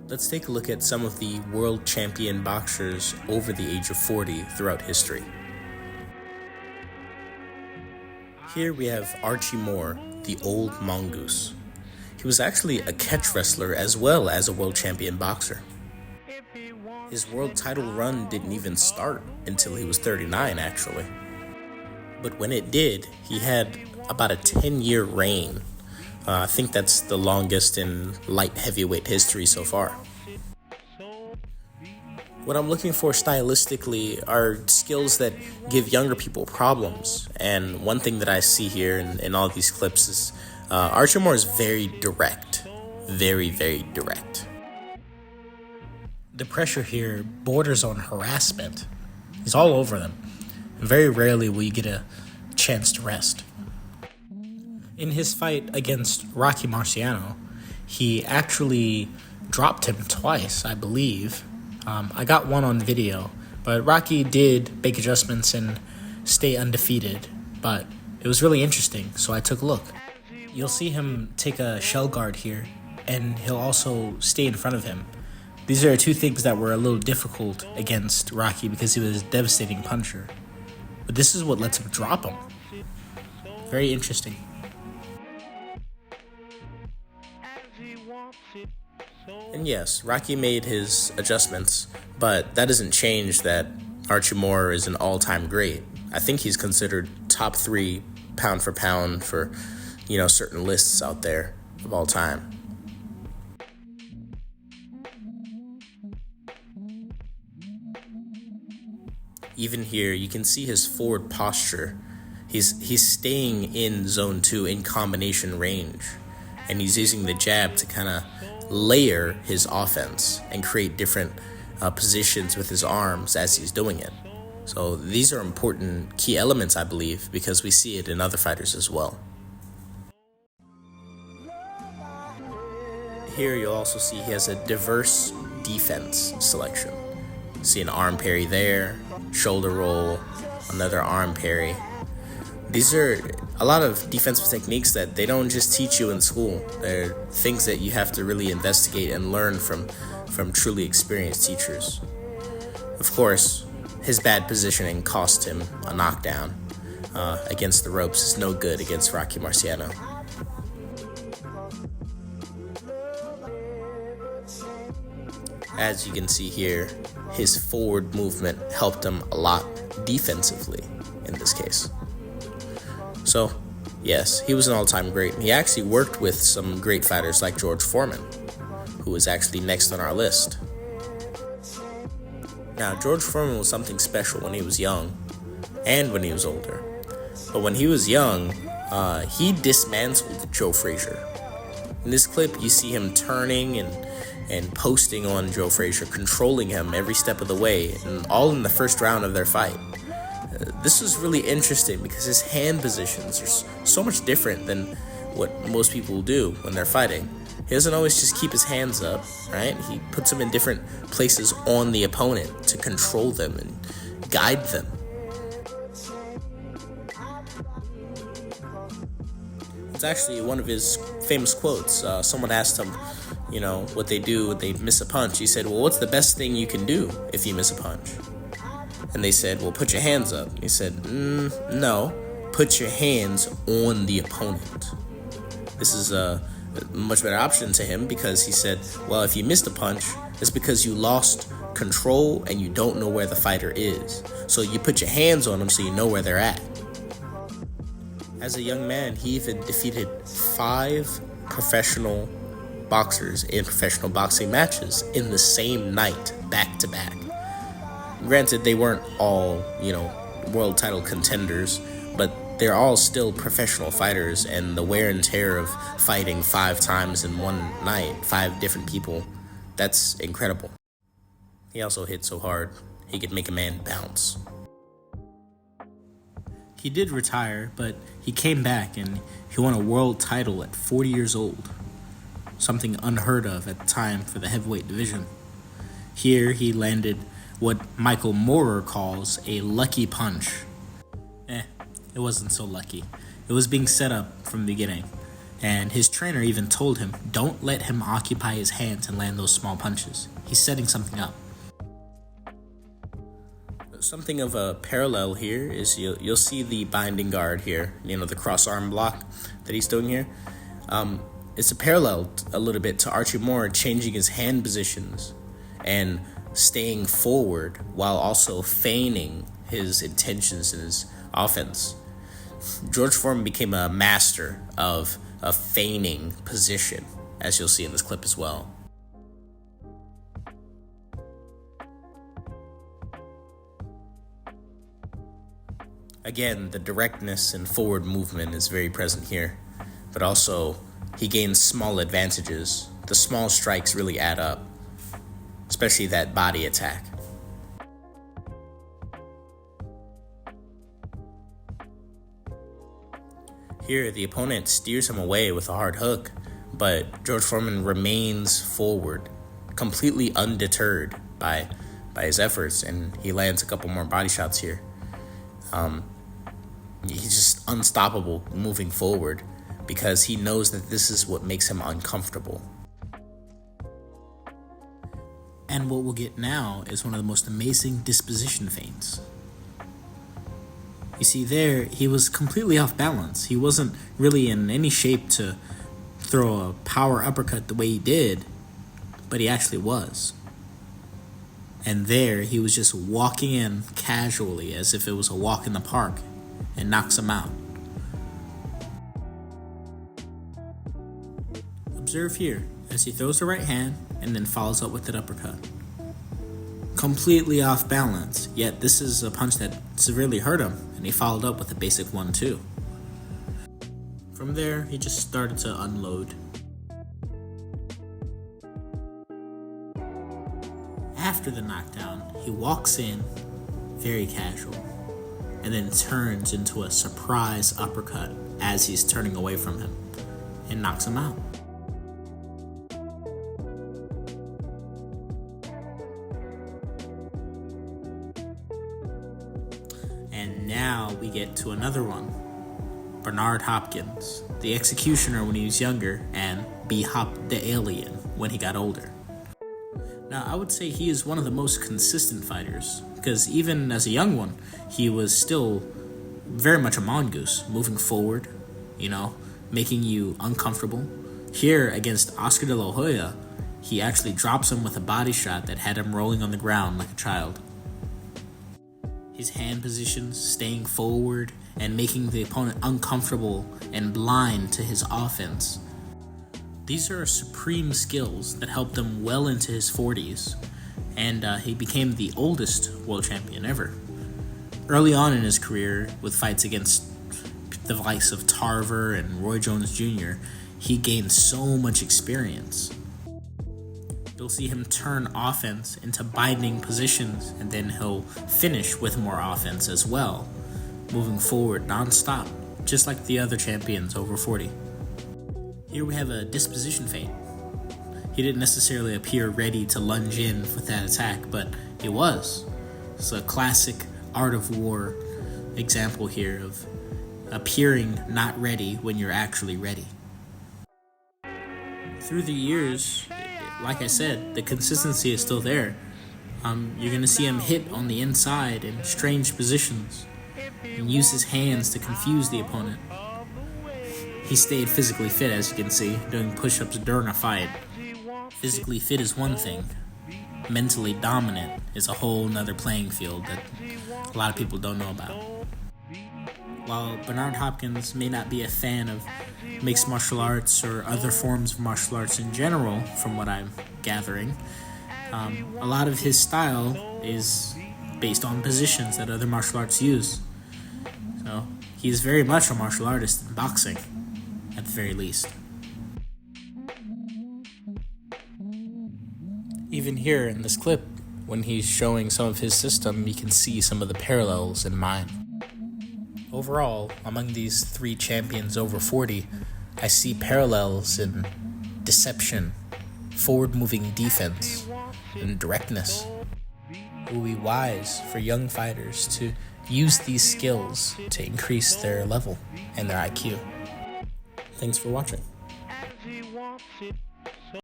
Let's take a look at some of the world champion boxers over the age of 40 throughout history. Here we have Archie Moore, the old mongoose. He was actually a catch wrestler as well as a world champion boxer. His world title run didn't even start until he was 39 actually. But when it did, he had about a 10-year reign. I think that's the longest in light heavyweight history so far. What I'm looking for stylistically are skills that give younger people problems. And one thing that I see here in all these clips is Archie Moore is very direct. Very, very direct. The pressure here borders on harassment. He's all over them. Very rarely will you get a chance to rest. In his fight against Rocky Marciano, he actually dropped him twice, I believe. I got one on video, but Rocky did make adjustments and stay undefeated, but it was really interesting, so I took a look. You'll see him take a shell guard here, and he'll also stay in front of him. These are two things that were a little difficult against Rocky because he was a devastating puncher. But this is what lets him drop him. Very interesting. And yes, Rocky made his adjustments, but that doesn't change that Archie Moore is an all-time great. I think he's considered top 3 pound for pound for, certain lists out there of all time. Even here, you can see his forward posture. He's staying in zone 2 in combination range, and he's using the jab to kind of layer his offense and create different positions with his arms as he's doing it. So these are important key elements, I believe, because we see it in other fighters as well. Here you'll also see he has a diverse defense selection. See an arm parry there, shoulder roll, another arm parry. These are a lot of defensive techniques that they don't just teach you in school. They're things that you have to really investigate and learn from truly experienced teachers. Of course, his bad positioning cost him a knockdown. Against the ropes is no good against Rocky Marciano. As you can see here, his forward movement helped him a lot defensively in this case. So, yes, he was an all-time great. He actually worked with some great fighters like George Foreman, who was actually next on our list. Now, George Foreman was something special when he was young and when he was older. But when he was young, he dismantled Joe Frazier. In this clip, you see him turning and posting on Joe Frazier, controlling him every step of the way, and all in the first round of their fight. This was really interesting because his hand positions are so much different than what most people do when they're fighting. He doesn't always just keep his hands up, right? He puts them in different places on the opponent to control them and guide them. It's actually one of his famous quotes. Someone asked him, what they do when they miss a punch. He said, well, what's the best thing you can do if you miss a punch? And they said, well, put your hands up. He said, no, put your hands on the opponent. This is a much better option to him because he said, well, if you missed a punch, it's because you lost control and you don't know where the fighter is. So you put your hands on them so you know where they're at. As a young man, he even defeated 5 professional boxers in professional boxing matches in the same night, back to back. Granted, they weren't all, world title contenders, but they're all still professional fighters, and the wear and tear of fighting 5 times in one night, 5 different people, that's incredible. He also hit so hard, he could make a man bounce. He did retire, but he came back and he won a world title at 40 years old. Something unheard of at the time for the heavyweight division. Here he landed what Michael Moorer calls a lucky punch. It wasn't so lucky. It was being set up from the beginning. And his trainer even told him, don't let him occupy his hands and land those small punches. He's setting something up. Something of a parallel here is you'll see the binding guard here, the cross arm block that he's doing here. It's a parallel a little bit to Archie Moore changing his hand positions and staying forward while also feigning his intentions in his offense. George Foreman became a master of a feigning position, as you'll see in this clip as well. Again, the directness and forward movement is very present here, but also he gains small advantages. The small strikes really add up, especially that body attack. Here, the opponent steers him away with a hard hook, but George Foreman remains forward, completely undeterred by his efforts, and he lands a couple more body shots here. He's just unstoppable moving forward because he knows that this is what makes him uncomfortable. And what we'll get now is one of the most amazing disposition feints. You see there, he was completely off balance. He wasn't really in any shape to throw a power uppercut the way he did, but he actually was. And there, he was just walking in casually as if it was a walk in the park and knocks him out. Observe here as he throws the right hand and then follows up with that uppercut. Completely off balance, yet this is a punch that severely hurt him, and he followed up with a basic 1-2. From there, he just started to unload. After the knockdown, he walks in very casual and then turns into a surprise uppercut as he's turning away from him and knocks him out. And now we get to another one. Bernard Hopkins, the executioner when he was younger, and B-Hop the alien when he got older. Now, I would say he is one of the most consistent fighters, because even as a young one, he was still very much a mongoose, moving forward, making you uncomfortable. Here, against Oscar de la Hoya, he actually drops him with a body shot that had him rolling on the ground like a child. His hand positions, staying forward, and making the opponent uncomfortable and blind to his offense. These are supreme skills that helped him well into his 40s, and he became the oldest world champion ever. Early on in his career, with fights against the likes of Tarver and Roy Jones Jr., he gained so much experience. You'll see him turn offense into binding positions, and then he'll finish with more offense as well, moving forward non-stop, just like the other champions over 40. Here we have a disposition feint. He didn't necessarily appear ready to lunge in with that attack, but he was. It's a classic Art of War example here of appearing not ready when you're actually ready. Through the years, like I said, the consistency is still there. You're going to see him hit on the inside in strange positions and use his hands to confuse the opponent. He stayed physically fit, as you can see, doing push-ups during a fight. Physically fit is one thing. Mentally dominant is a whole nother playing field that a lot of people don't know about. While Bernard Hopkins may not be a fan of mixed martial arts or other forms of martial arts in general, from what I'm gathering, a lot of his style is based on positions that other martial arts use. So he's very much a martial artist in boxing, at the very least. Even here in this clip, when he's showing some of his system, you can see some of the parallels in mine. Overall, among these three champions over 40, I see parallels in deception, forward-moving defense, and directness. It will be wise for young fighters to use these skills to increase their level and their IQ. Thanks for watching. don't see